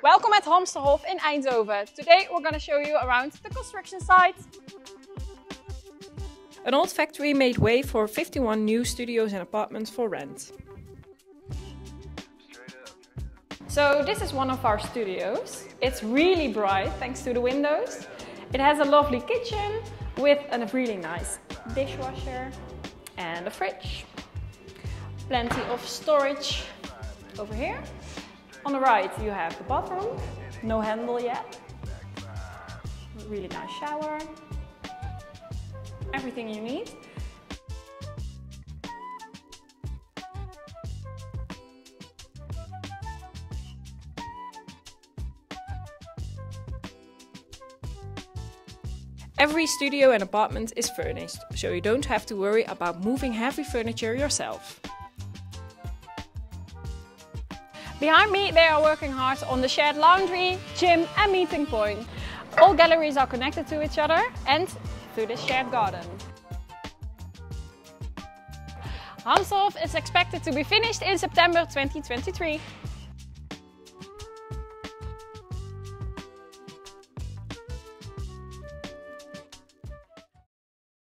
Welcome at Hamsterhof in Eindhoven. Today we're going to show you around the construction site. An old factory made way for 51 new studios and apartments for rent. So this is one of our studios. It's really bright thanks to the windows. It has a lovely kitchen with a really nice dishwasher and a fridge. Plenty of storage over here. On the right you have the bathroom, no handle yet. Really nice shower. Everything you need. Every studio and apartment is furnished, so you don't have to worry about moving heavy furniture yourself. Behind me they are working hard on the shared laundry, gym and meeting point. All galleries are connected to each other and through this shared garden. Hamsterhof is expected to be finished in September 2023.